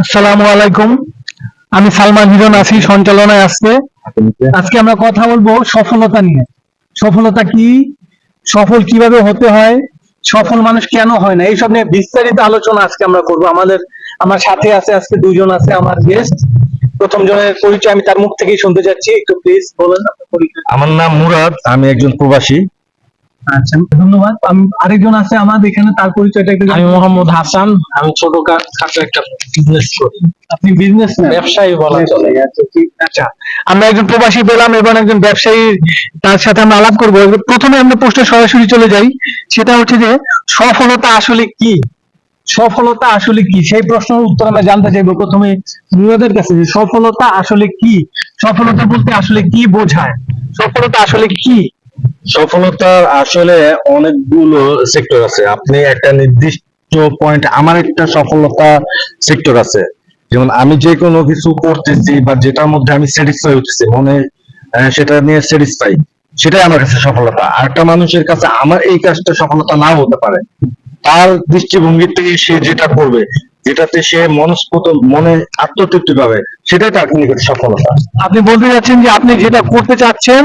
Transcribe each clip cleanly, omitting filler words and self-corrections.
আসসালামু আলাইকুম। আমি সালমান হিরন আছি সঞ্চালনায় আজকে। আজকে আমরা কথা বলবো সফলতা নিয়ে। সফলতা কি, সফল কিভাবে হতে হয়, সফল মানুষ কেন হয় না, এইসব নিয়ে বিস্তারিত আলোচনা আজকে আমরা করব। আমার সাথে আছে আজকে দুইজন আছে আমার গেস্ট। প্রথম জনের পরিচয় আমি তার মুখ থেকেই শুনতে চাচ্ছি, একটু প্লিজ বলেন আপনার পরিচয়। আমার নাম মুরাদ, আমি একজন প্রবাসী। আচ্ছা, ধন্যবাদ। আরেকজন আছে আমাদের এখানে, তার পরিচয়টা একটু। আমি মোহাম্মদ হাসান, আমি ছোটখাটো একটা বিজনেস করি। আপনি বিজনেস ব্যবসায়ী বলা চলে। আচ্ছা, আমরা একজন প্রবাসী পেলাম এবং একজন ব্যবসায়ী, তার সাথে আমরা আলাপ করবো। প্রথমে আমরা প্রশ্নে সরাসরি চলে যাই, সেটা হচ্ছে যে সফলতা আসলে কি। সফলতা আসলে কি, সেই প্রশ্নের উত্তর আমরা জানতে চাইবো প্রথমে মুরাদের কাছে, যে সফলতা আসলে কি। সফলতা বলতে আসলে কি বোঝায়, সফলতা আসলে কি? সফলতার আসলে অনেকগুলো সেক্টর আছে। আপনি একটা নির্দিষ্ট পয়েন্ট, আমার একটা সফলতা সেক্টর আছে। যেমন আমি যে কোনো কিছু করতেছি বা যেটার মধ্যে আমি স্যাটিসফাই হতেছি, মনে সেটা নিয়ে স্যাটিসফাই, সেটাই আমার কাছে সফলতা। আর একটা মানুষের কাছে আমার এই কাজটা সফলতা নাও হতে পারে। তার দৃষ্টিভঙ্গি থেকে সে যেটা করবে, যেটাতে সে মনে আত্মতৃপ্তি পাবে, সেটাই তার নিকট সফলতা। আপনি বলতে চাচ্ছেন যে আপনি যেটা করতে চাচ্ছেন,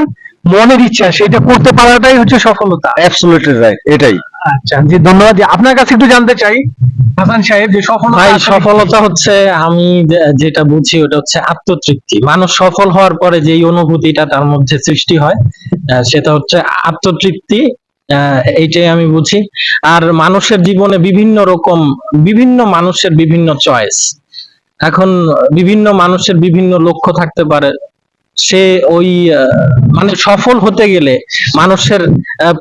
মনের ইচ্ছা সেটা করতে পারাটাই হচ্ছে সফলতা। অ্যাবসলিউটলি রাইট, এটাই। আচ্ছা জি, ধন্যবাদ। যে আপনার কাছে একটু জানতে চাই হাসান সাহেব, যে সফলতা ভাই, আসলে কি? সফলতা হচ্ছে, আমি যেটা বুঝি ওটা হচ্ছে আত্মতৃপ্তি। মানুষ সফল হওয়ার পরে যেই অনুভূতিটা তার মধ্যে সৃষ্টি হয়, সেটা হচ্ছে আত্মতৃপ্তি। এইটাই আমি বুঝি। আর মানুষের জীবনে বিভিন্ন মানুষের বিভিন্ন চয়েস। এখন বিভিন্ন মানুষের বিভিন্ন লক্ষ্য থাকতে পারে। সে ওই মানে সফল হতে গেলে মানুষের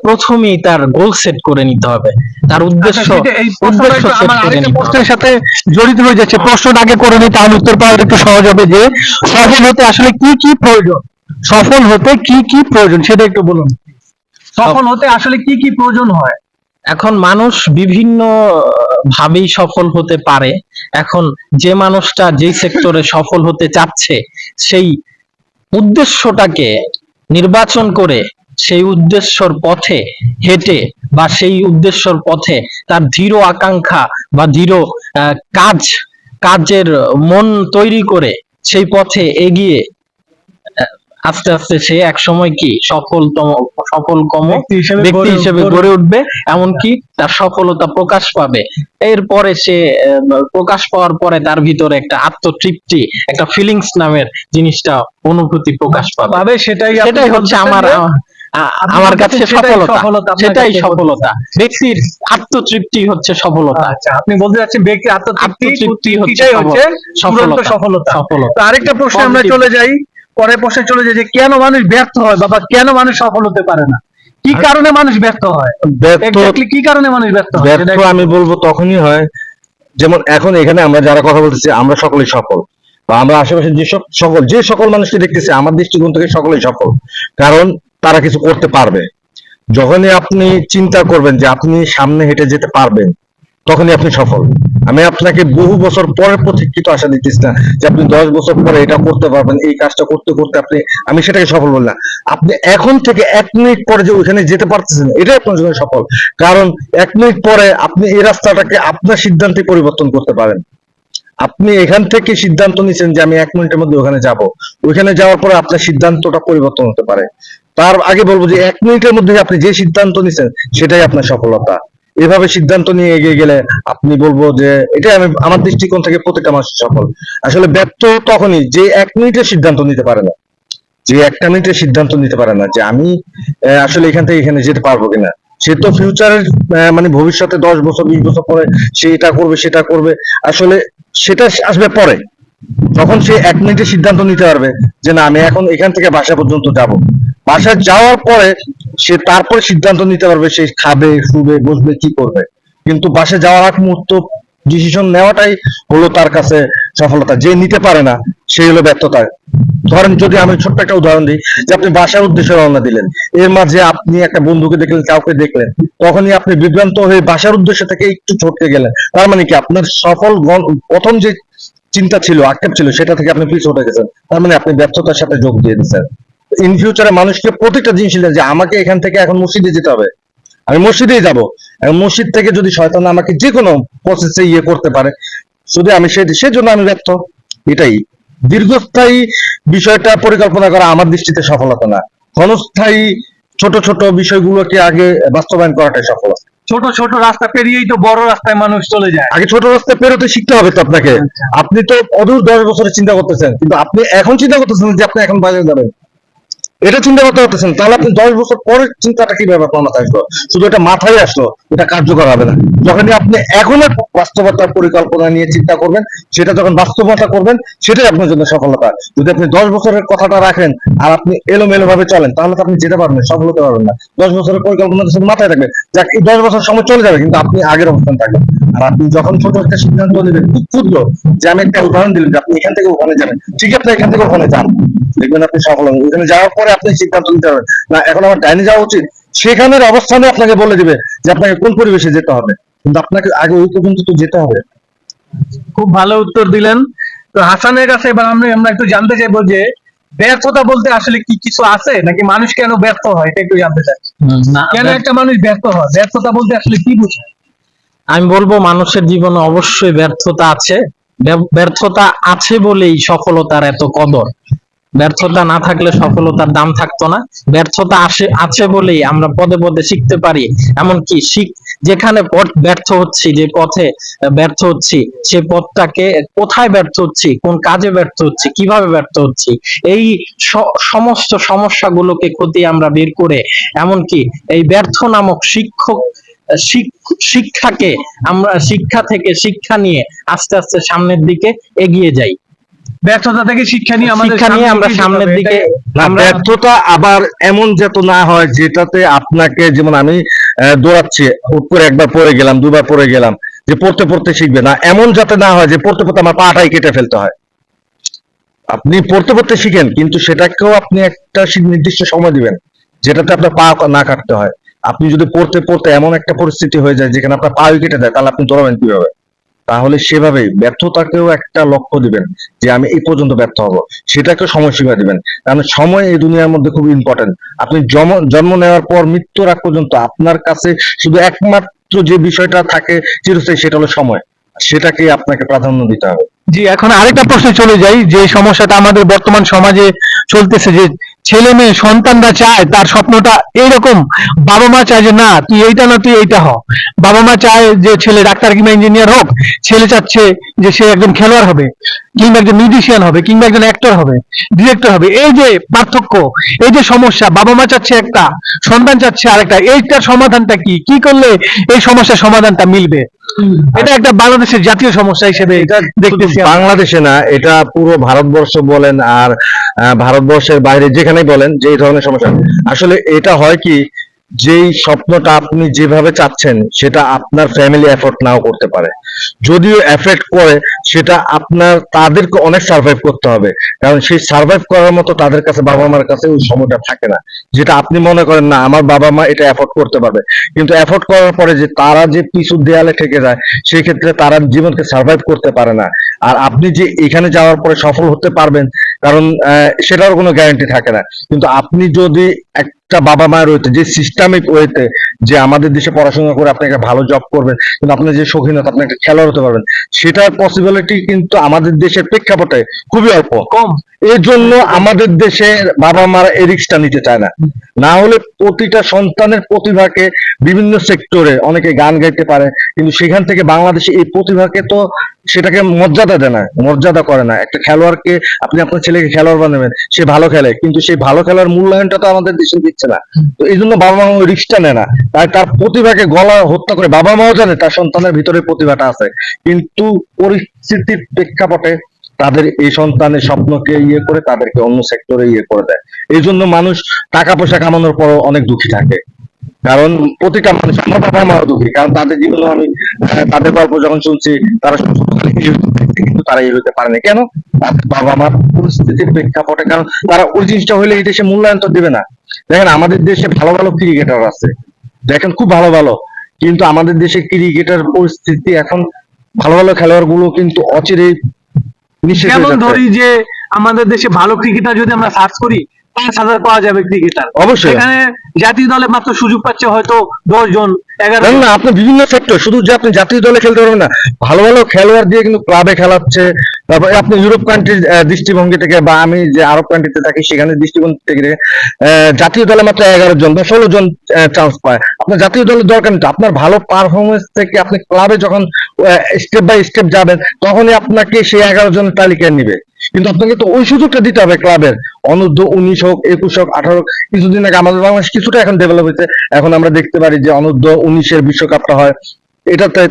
প্রথমেই তার গোল সেট করে নিতে হবে, তার উদ্দেশ্য এই উদ্দেশ্য প্রশ্নটা সেট আমার করে আরেকটা নিতে হবে। প্রশ্নের সাথে জড়িত হয়ে যাচ্ছে। প্রশ্নটা আগে করে নিই, তাহলে উত্তর পাওয়া একটু সহজ হবে। যে সফল হতে আসলে কি কি প্রয়োজন, সফল হতে কি কি প্রয়োজন সেটা একটু বলুন। সফল হতে আসলে কি কি প্রয়োজন হয়? এখন মানুষ বিভিন্ন ভাবেই সফল হতে পারে। এখন যে মানুষটা যেই সেক্টরে সফল হতে চাচ্ছে, সেই উদ্দেশ্যটাকে নির্বাচন করে সেই উদ্দেশ্যর পথে হেঁটে, বা সেই উদ্দেশ্যর পথে তার দৃঢ় আকাঙ্ক্ষা বা দৃঢ় কাজের মন তৈরি করে সেই পথে এগিয়ে আস্তে আস্তে সে এক সময় কি সফলতম ব্যক্তি হিসেবে গড়ে উঠবে, এমনকি তার সফলতা প্রকাশ পাবে। এরপরে সে প্রকাশ পাওয়ার পরে তার ভিতরে একটা আত্মতৃপ্তি, একটা ফিলিংস নামের জিনিসটা, অনুভূতি প্রকাশ পাবে। সেটাই হচ্ছে আমার কাছে সফলতা। সেটাই সফলতা, ব্যক্তির আত্মতৃপ্তি হচ্ছে সফলতা। আচ্ছা, আপনি বলতে চাচ্ছেন ব্যক্তির আত্মতৃপ্তি হচ্ছে চূড়ান্ত সফলতা। তো আরেকটা প্রশ্নে আমরা চলে যাই, পরের প্রশ্নে চলে যাই, যে কেন মানুষ ব্যর্থ হয়, বাবা কেন মানুষ সফল হতে পারে না, কি কারণে মানুষ ব্যর্থ হয়? Exactly কি কারণে মানুষ ব্যর্থ হয়? ব্যর্থ আমি বলবো তখনই হয়, যেমন এখন এখানে আমরা যারা কথা বলতেছি, আমরা সকলেই সফল, বা আমরা আশেপাশে যে সকল মানুষকে দেখতেছি, আমার দৃষ্টিকোণ থেকে সকলেই সফল। কারণ তারা কিছু করতে পারবে। যখনই আপনি চিন্তা করবেন যে আপনি সামনে হেঁটে যেতে পারবেন, তখনই আপনি সফল। আমি আপনাকে বহু বছর পরে প্রতীক্ষিত আশা দিতেছি না যে আপনি 10 বছর পরে এটা করতে পারবেন, এই কাজটা করতে করতে আমি সেটাকে সফল বললাম। আপনি এখন থেকে 1 মিনিট পরে যে ওইখানে যেতে পারতেছেন, এটাই আপনার জন্য সফল। কারণ 1 মিনিট পরে আপনি এই রাস্তাটাকে আপনার সিদ্ধান্তে পরিবর্তন করতে পারেন। আপনি এখান থেকে সিদ্ধান্ত নিচ্ছেন যে আমি 1 মিনিটের মধ্যে ওখানে যাব, ওইখানে যাওয়ার পরে আপনার সিদ্ধান্তটা পরিবর্তন হতে পারে। তার আগে বলবো যে 1 মিনিটের মধ্যে আপনি যে সিদ্ধান্ত নিচ্ছেন, সেটাই আপনার সফলতা। এভাবে সিদ্ধান্ত নিয়ে এগিয়ে গেলে আপনি বলবো যে এটাই আমার দৃষ্টিকোণ থেকে প্রত্যেকটা মানুষ সফল। আসলে ব্যর্থ তখনই যে 1 মিনিটের সিদ্ধান্ত নিতে পারে না, যে 1 মিনিটের সিদ্ধান্ত নিতে পারে না যে আমি আসলে এখান থেকে এখানে যেতে পারবো কিনা। সে তো ফিউচারের মানে ভবিষ্যতে 10 বছর 20 বছর পরে সে এটা করবে সেটা করবে, আসলে সেটা আসবে পরে। তখন সে 1 মিনিটের সিদ্ধান্ত নিতে পারবে যে না, আমি এখন এখান থেকে বাসা পর্যন্ত যাব। বাসায় যাওয়ার পরে সে তারপরে সিদ্ধান্ত নিতে পারবে সে খাবে, শুবে, বসবে, কি করবে। কিন্তু বাসায় যাওয়ার আগ মুহূর্ত ডিসিশন নেওয়াটাই হলো তার কাছে সফলতা। যে নিতে পারে না, সে হলো ব্যর্থতা। ধরেন যদি আমি ছোট্ট একটা উদাহরণ দিই, যে আপনি বাসার উদ্দেশ্যে রওনা দিলেন, এর মাঝে আপনি একটা বন্ধুকে দেখলেন, কাউকে দেখলেন, তখনই আপনি বিভ্রান্ত হয়ে বাসার উদ্দেশ্য থেকে একটু ছটকে গেলেন। তার মানে কি আপনার প্রথম যে চিন্তা ছিল, আক্ষেপ ছিল, সেটা থেকে আপনি পিছু উঠে গেছেন। তার মানে আপনি ব্যর্থতার সাথে যোগ দিয়ে দিচ্ছেন। ইন ফিউচারে মানুষকে প্রত্যেকটা জিনিস যে আমাকে এখান থেকে এখন মসজিদে যেতে হবে, আমি মসজিদেই যাব। মসজিদ থেকে যদি শয়তান আমাকে যে কোনো প্রসেসে করতে পারে, শুধু আমি সেজন্য আমি ব্যর্থ। এটাই দীর্ঘস্থায়ী বিষয়টা পরিকল্পনা করা আমার দৃষ্টিতে সফলতা না, ক্ষণস্থায়ী ছোট ছোট বিষয়গুলোকে আগে বাস্তবায়ন করাটাই সফলতা। ছোট ছোট রাস্তা পেরিয়েই তো বড় রাস্তায় মানুষ চলে যায়। আগে ছোট রাস্তায় পেরোতে শিখতে হবে তো আপনাকে। আপনি তো অদূর 10 বছরের চিন্তা করতেছেন, কিন্তু আপনি এখন চিন্তা করতেছেন যে আপনি এখন বাজারে যাবেন, এটা চিন্তা করতে পারতেছেন, তাহলে আপনি 10 বছর পরের চিন্তাটা কিভাবে আপনার মাথায় আসলো? শুধু এটা মাথায় আসলো, এটা কার্যকর হবে না। যখনই আপনি এখনের বাস্তবতার পরিকল্পনা নিয়ে চিন্তা করবেন, সেটা যখন বাস্তবতা করবেন, সেটাই আপনার জন্য সফলতা। যদি আপনি 10 বছরের কথাটা রাখেন আর আপনি এলোমেলো ভাবে চলেন, তাহলে তো আপনি যেতে পারবেন, সফল হতে পারবেন না। 10 বছরের পরিকল্পনা শুধু মাথায় থাকবে, যাক এই 10 বছর সময় চলে যাবে, কিন্তু আপনি আগের অবস্থান থাকবেন। আর আপনি যখন ছোট একটা সিদ্ধান্ত নেবেন, খুব ক্ষুদ্র, যে আমি একটা উদাহরণ দিলাম যে আপনি এখান থেকে ওখানে যাবেন, ঠিক আছে, আপনি এখান থেকে ওখানে যান, দেখবেন আপনি সফল হবেন। ওখানে যাওয়ার পরে আপনি সিদ্ধান্ত নিতে পারবেন না এখন আমার ডাইনে যাওয়া উচিত, সেখানের অবস্থানে আপনাকে বলে দিবে যে আপনাকে কোন পরিবেশে যেতে হবে, কিন্তু আপনাকে আগে ওই পর্যন্ত তো যেতে হবে। খুব ভালো উত্তর দিলেন। তো হাসানের কাছে এবার আমরা একটু জানতে চাইবো যে ব্যর্থতা বলতে আসলে কি কিছু আছে, নাকি মানুষ কেন ব্যর্থ হয় এটা একটু জানতে চাই। না, কেন একটা মানুষ ব্যর্থ হয়, ব্যর্থতা বলতে আসলে কি বোঝায়? আমি বলবো মানুষের জীবনে অবশ্যই ব্যর্থতা আছে। ব্যর্থতা আছে বলেই সফলতার এত কদর। ব্যর্থতা না থাকলে সফলতার দাম থাকতো না। ব্যর্থতা আছে বলেই আমরা পদে পদে শিখতে পারি। এমনকি যেখানে পথ ব্যর্থ হচ্ছি, যে পথে ব্যর্থ হচ্ছি, সে পথটাকে কোথায় ব্যর্থ হচ্ছি, কোন কাজে ব্যর্থ হচ্ছি, কিভাবে ব্যর্থ হচ্ছি, এই সমস্ত সমস্যাগুলোকে খতিয়ে আমরা বের করে এমনকি এই ব্যর্থ নামক শিক্ষাকে আমরা শিক্ষা থেকে শিক্ষা নিয়ে আস্তে আস্তে সামনের দিকে এগিয়ে যাই। ব্যর্থতা থেকে শিক্ষা নিয়ে আমরা সামনের দিকে আমরা ব্যর্থতা আবার এমন যাতে না হয় যেটাতে আপনাকে, যেমন আমি দৌড়াচ্ছি, হুট করে একবার পড়ে গেলাম, দুবার পড়ে গেলাম, যে পড়তে পড়তে শিখবে না, এমন যাতে না হয় যে পড়তে পড়তে আমার পাটাই কেটে ফেলতে হয়। আপনি পড়তে পড়তে শিখেন, কিন্তু সেটাকেও আপনি একটা নির্দিষ্ট সময় দিবেন যেটাতে আপনার পা না কাটতে হয়। আপনি যদি পড়তে পড়তে এমন একটা পরিস্থিতি হয়ে যায় যেখানে আপনার পাও কেটে দেয়, তাহলে আপনি দৌড়াবেন কিভাবে? তাহলে সেভাবেই ব্যর্থতাকেও একটা লক্ষ্য দিবেন যে আমি এই পর্যন্ত ব্যর্থ হব, সেটাকে সময়সীমা দিবেন। কারণ সময় এই দুনিয়ার মধ্যে খুব ইম্পর্টেন্ট। আপনি জন্ম নেওয়ার পর মৃত্যুর আগ পর্যন্ত আপনার কাছে শুধু একমাত্র যে বিষয়টা থাকে চিরস্থায়ী, সেটা হলো সময়। সেটাকে আপনাকে প্রাধান্য দিতে হবে। জি, এখন আরেকটা প্রশ্নে চলে যাই, যে সমস্যাটা আমাদের বর্তমান সমাজে চলতেছে, যে ছেলে মেয়ে সন্তানরা চায় তার স্বপ্নটা এইরকম, বাবা মা চায় যে না তুই এইটা না তুই এইটা হ। বাবা মা চায় যে ছেলে ডাক্তার কিংবা ইঞ্জিনিয়ার হোক, ছেলে চাচ্ছে যে সে একজন খেলোয়াড় হবে, কিংবা একজন মিউজিশিয়ান হবে, কিংবা একজন অ্যাক্টর হবে, ডিরেক্টর হবে। এই যে পার্থক্য, এই যে সমস্যা, বাবা মা চাচ্ছে একটা, সন্তান চাচ্ছে আরেকটা, এইটার সমাধানটা কি কি করলে এই সমস্যার সমাধানটা মিলবে? এটা একটা বাংলাদেশের জাতীয় সমস্যা হিসেবে এটা দেখতেছি আমরা। বাংলাদেশে না, এটা পুরো ভারতবর্ষ বলেন আর ভারতবর্ষের বাইরে যেখানেই বলেন যে এই ধরনের সমস্যা। আসলে এটা হয় কি, যেই স্বপ্নটা আপনি যেভাবে চাচ্ছেন সেটা আপনার ফ্যামিলি এফোর্ট নাও করতে পারে, যদিও এফেক্ট করে, সেটা তাদেরকে অনেক সার্ভাইভ করতে হবে। কারণ সেই সার্ভাইভ করার মতো তাদের কাছে, বাবা মার কাছে ওই সময়টা থাকে না, যেটা আপনি মনে করেন না আমার বাবা মা এটা এফোর্ড করতে পারবে। কিন্তু এফোর্ড করার পরে যে তারা যে পিছু দেয়ালে ঠেকে যায়, সেই ক্ষেত্রে তারা জীবনকে সার্ভাইভ করতে পারে না। আর আপনি যে এখানে যাওয়ার পরে সফল হতে পারবেন, কারণ সেটার কোনো গ্যারান্টি থাকে না। কিন্তু আপনি যদি একটা বাবা মায়ের ওয়েতে, যে সিস্টেমিক ওয়েতে, যে আমাদের দেশে পড়াশোনা করে আপনি একটা ভালো জব করবেন, কিন্তু আপনার যে শৌখিনতা, আপনি একটা খেলোয়াড় হতে পারবেন, সেটার পসিবিলিটি কিন্তু আমাদের দেশের প্রেক্ষাপটে খুবই অল্প, কম। এর জন্য আমাদের দেশে বাবা মারা এই রিস্কটা নিতে চায় না। না হলে প্রতিটা সন্তানের প্রতিভাকে বিভিন্ন সেক্টরে, অনেকে গান গাইতে পারে, কিন্তু সেখান থেকে বাংলাদেশে এই প্রতিভাকে তো সেটাকে মর্যাদা দেয় না, মর্যাদা করে না। একটা খেলোয়াড়কে, আপনি আপনার ছেলেকে খেলোয়াড় বানাবেন, সে ভালো খেলে, কিন্তু সেই ভালো খেলার মূল্যায়নটা তো আমাদের দেশে দিচ্ছে না। তো এই জন্য বাবা মা ওই রিস্কটা নেয় না, তাই তার প্রতিভাকে গলা হত্যা করে। বাবা মাও জানে তার সন্তানের ভিতরে প্রতিভাটা আছে, কিন্তু পরিস্থিতির প্রেক্ষাপটে তাদের এই সন্তানের স্বপ্নকে ইয়ে করে তাদেরকে অন্য সেক্টরে ইয়ে করে দেয়। এই জন্য মানুষ টাকা পয়সা কামানোর পর অনেক দুঃখী থাকে। কারণ প্রতিটা মানুষ, আমার বাবা মাও দুঃখী, কারণ তাদের জীবনে আমি তাদের গল্প যখন শুনছি, তারা কিন্তু তারা এই হতে পারেনি কেন? তাদের বাবা মার পরিস্থিতির প্রেক্ষাপটে। কারণ তারা ওই জিনিসটা হলে এই দেশে মূল্যায়ন তো দিবে না। দেখেন আমাদের দেশে ভালো ভালো ক্রিকেটার আছে, দেখেন খুব ভালো ভালো, কিন্তু আমাদের দেশে ক্রিকেটার পরিস্থিতি এখন, ভালো ভালো খেলোয়াড় গুলো কিন্তু অচিরেই নিঃশেষ হয়ে যেমন যাচ্ছে। ধরি যে আমাদের দেশে ভালো ক্রিকেটার যদি আমরা সার্চ করি, 5,000 পাওয়া যাবে ক্রিকেটার, অবশ্যই। এখানে জাতীয় দলে মাত্র সুযোগ পাচ্ছে হয়তো 10 জন 11 না জন। না, আপনি বিভিন্ন সেক্টর, শুধু যে আপনি জাতীয় দলে খেলতে পারবেন না, ভালো ভালো খেলোয়াড় দিয়ে কিন্তু ক্লাবে খেলাচ্ছে। তারপরে আপনি ইউরোপ কান্ট্রির দৃষ্টিভঙ্গি থেকে, বা আমি যে আরব কান্ট্রিতে থাকি সেখানে দৃষ্টিভঙ্গি থেকে জাতীয় দলে মাত্র 11 জন বা 16 জন চান্স পায়। আপনার জাতীয় দলের দরকার নেই তো। আপনার ভালো পারফরমেন্স থেকে আপনি ক্লাবে যখন স্টেপ বাই স্টেপ যাবেন, তখনই আপনাকে সেই 11 জনের তালিকায় নিবে। কিন্তু আপনাকে তো ওই সুযোগটা দিতে হবে ক্লাবের। অনূর্ধ্ব 19 হোক, 21 হোক, 18 হোক। কিছুদিন আগে আমাদের বাংলাদেশ কিছুটা এখন ডেভেলপ হয়েছে, এখন আমরা দেখতে পারি যে অনূর্ধ্ব 19-এর বিশ্বকাপটা হয়, এটাতে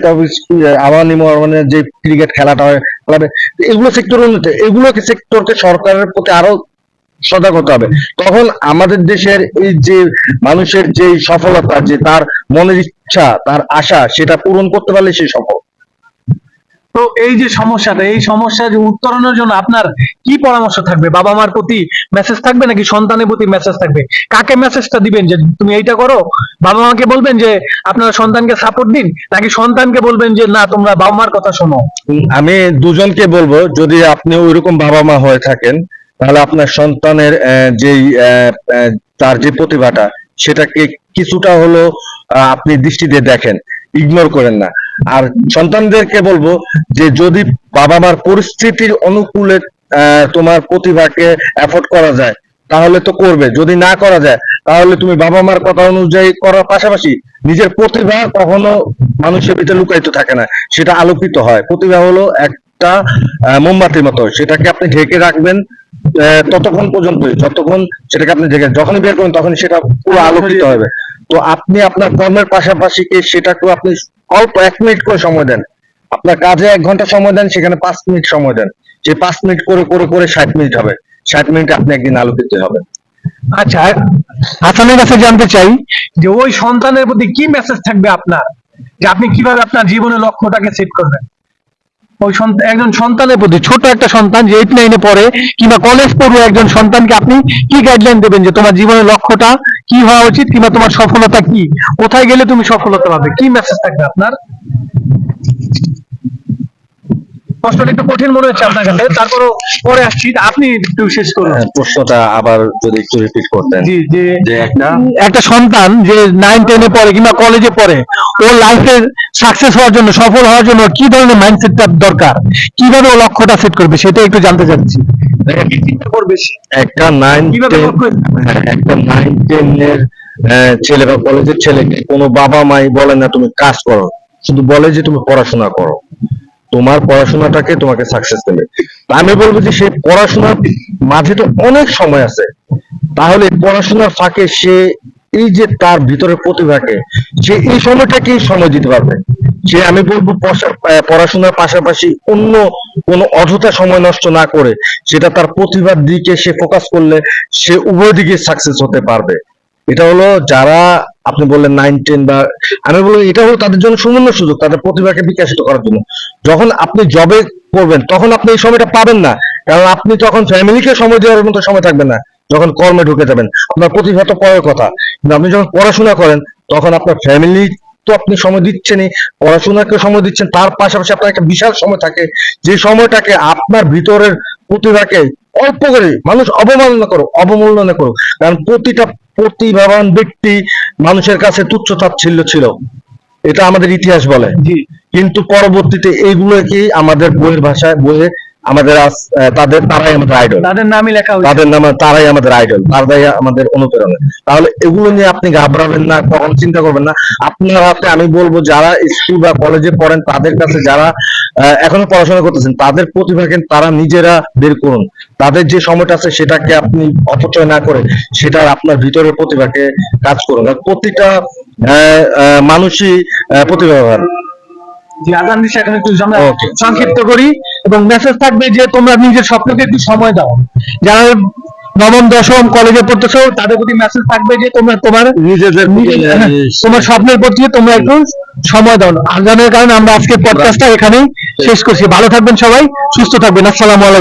আবাহনী মোহামেডানের যে ক্রিকেট খেলাটা হয় ক্লাবে। এগুলো সেক্টর উন্নতি, এগুলো সেক্টরকে সরকারের প্রতি আরো সজাগ হতে হবে। তখন আমাদের দেশের এই যে মানুষের যে সফলতা, যে তার মনের ইচ্ছা, তার আশা, সেটা পূরণ করতে পারলে সে সফল। তো এই যে সমস্যাটা, এই সমস্যা যে উত্তরণের জন্য আপনার কি পরামর্শ থাকবে? বাবা মার প্রতি মেসেজ থাকবে নাকি সন্তানের প্রতি মেসেজ থাকবে? কাকে মেসেজটা দিবেন যে তুমি এইটা করো? বাবা মাকে বলবেন যে আপনারা সন্তানকে সাপোর্ট দিন, নাকি সন্তানকে বলবেন যে না তোমরা বাবা মার কথা শোনো? আমি দুজনকে বলবো, যদি আপনি ওইরকম বাবা মা হয়ে থাকেন, তাহলে আপনার সন্তানের যেই তার যে প্রতিভাটা, সেটাকে কিছুটা হলো আপনি দৃষ্টি দিয়ে দেখেন, ইগনোর করেন না। আর সন্তানদেরকে বলবো যে যদি বাবা মার পরিস্থিতির অনুকূলে তোমার প্রতিভাকে এফোর্ড করা যায়, তাহলে তো করবে। যদি না করা যায়, তাহলে তুমি বাবা মার কথা অনুযায়ী করার পাশাপাশি নিজের প্রতিভা কখনো মানুষের ভিতরে লুকায়িত থাকে না, সেটা আলোকিত হয়। প্রতিভা হলো একটা মোমবাতির মতো, সেটাকে আপনি ঢেকে রাখবেন ততক্ষণ পর্যন্ত, যতক্ষণ সেটাকে আপনি ঢেকে, যখনই বের করবেন তখন সেটা পুরো আলোকিত হবে। তো আপনি আপনার কর্মের পাশাপাশি সেটাকেও আপনি অল্প 1 মিনিট করে সময় দেন। আপনার কাজে 1 ঘন্টা সময় দেন, সেখানে 5 মিনিট সময় দেন। যে 5 মিনিট করে করে করে 60 মিনিট হবে। 60 মিনিটে আপনি একদিন আলোকিত হবেন। আচ্ছা, হাসানের কাছে জানতে চাই যে ওই সন্তানের প্রতি কি মেসেজ থাকবে আপনার, যে আপনি কিভাবে আপনার জীবনের লক্ষ্যটাকে সেট করবেন? ওই একজন সন্তানের প্রতি, ছোট একটা সন্তান যে 8-9-এ পড়ে কিংবা কলেজ পড়ুয়া একজন সন্তানকে আপনি কি গাইডলাইন দেবেন যে তোমার জীবনের লক্ষ্যটা কি হওয়া উচিত, কিংবা তোমার সফলতা কি, কোথায় গেলে তুমি সফলতা পাবে? কি মেসেজ থাকবে আপনার? প্রশ্নটা একটু কঠিন মনে হচ্ছে আপনার কাছে, তারপরও পরে আসছি, আপনি একটু শেষ করুন। প্রশ্নটা আবার যদি একটু রিপিট করতেন। জি, যে যে একটা একটা সন্তান যে 9-10-এ পড়ে কিংবা কলেজে পড়ে, ওর লাইফের সাকসেস হওয়ার জন্য, সফল হওয়ার জন্য কি ধরনের মাইন্ডসেটটা দরকার, কিভাবে ও লক্ষ্যটা সেট করবে, সেটা একটু জানতে চাচ্ছি। কি চিন্তা করবে সে? একটা 9, কিভাবে 10 লক্ষ্য? একটা 9-10 এর ছেলে বা কলেজের ছেলেকে কোনো বাবা মাই বলে না তুমি কাজ করো, শুধু বলে যে তুমি পড়াশোনা করো, তোমার পড়াশোনাটাকে তোমাকে সাকসেস দেবে। আমি বলবো যে সে পড়াশোনার মাঝে তো অনেক সময় আছে, তাহলে পড়াশোনার ফাঁকে সে এই যে তার ভিতরের প্রতিভাকে, সে এই সময়টাকেই সময় দিতে পারবে। সে, আমি বলবো, পড়াশোনার পাশাপাশি অন্য কোনো অযথা সময় নষ্ট না করে সেটা তার প্রতিভার দিকে সে ফোকাস করলে সে উভয় দিকে সাকসেস হতে পারবে। এটা হলো যারা আপনি বললেন 9-10, বা আমি বলবো এটা হলো তাদের জন্য সুবর্ণ সুযোগ তাদের প্রতিভাকে বিকশিত করার জন্য। যখন আপনি জবে করবেন তখন আপনি এই সময়টা পাবেন না, কারণ আপনি তখন ফ্যামিলিকে সময় দেওয়ার মতো সময় থাকবে না। যখন কর্মে ঢুকে যাবেন, আপনার প্রতিভা তো পরের কথা, কিন্তু আপনি যখন পড়াশোনা করেন তখন আপনার ফ্যামিলি তো আপনি সময় দিচ্ছেনই, পড়াশোনাকে সময় দিচ্ছেন, তার পাশাপাশি আপনার একটা বিশাল সময় থাকে, যে সময়টাকে আপনার ভিতরের প্রতিভাকে অল্প করে মানুষ অবমূল্যায়ন করুক। কারণ প্রতিটা প্রতিভাবান ব্যক্তি মানুষের কাছে তুচ্ছ তাচ্ছিল্য ছিল, এটা আমাদের ইতিহাস বলে। জি, কিন্তু পরবর্তীতে এইগুলোকে আমাদের বইয়ের ভাষায় বইয়ে আমাদের তারাই আমাদের আইডল, তাদের নামই লেখা হয়েছে। তাদের নামে তারাই আমাদের আইডল, তারাই আমাদের অনুপ্রেরণা। তাহলে এগুলো নিয়ে আপনি ঘাবড়াবেন না, কখনো চিন্তা করবেন না। আপনার হাতে, আমি বলবো, যারা স্কুল বা কলেজে পড়েন তাদের কাছে, যারা এখনো পড়াশোনা করতেছেন, তাদের প্রতিভাকে তারা নিজেরা বের করুন। তাদের যে সময়টা আছে সেটাকে আপনি অপচয় না করে সেটা আপনার ভিতরের প্রতিভাকে কাজ করুন। আর প্রতিটা মানুষই প্রতিভাবান। যে আজান দিচ্ছে, এখন একটু আমরা Okay. সংক্ষিপ্ত করি এবং মেসেজ থাকবে যে তোমরা নিজের স্বপ্নকে একটু সময় দাও। যারা 9ম 10ম কলেজে পড়তেছো তাদের প্রতি মেসেজ থাকবে যে তোমরা তোমার নিজেদের তোমার স্বপ্নের প্রতি তোমরা একটু সময় দাও। আজানের কারণে আমরা আজকে পডকাস্টটা এখানেই শেষ করছি। ভালো থাকবেন সবাই, সুস্থ থাকবেন। আসসালামু আলাইকুম।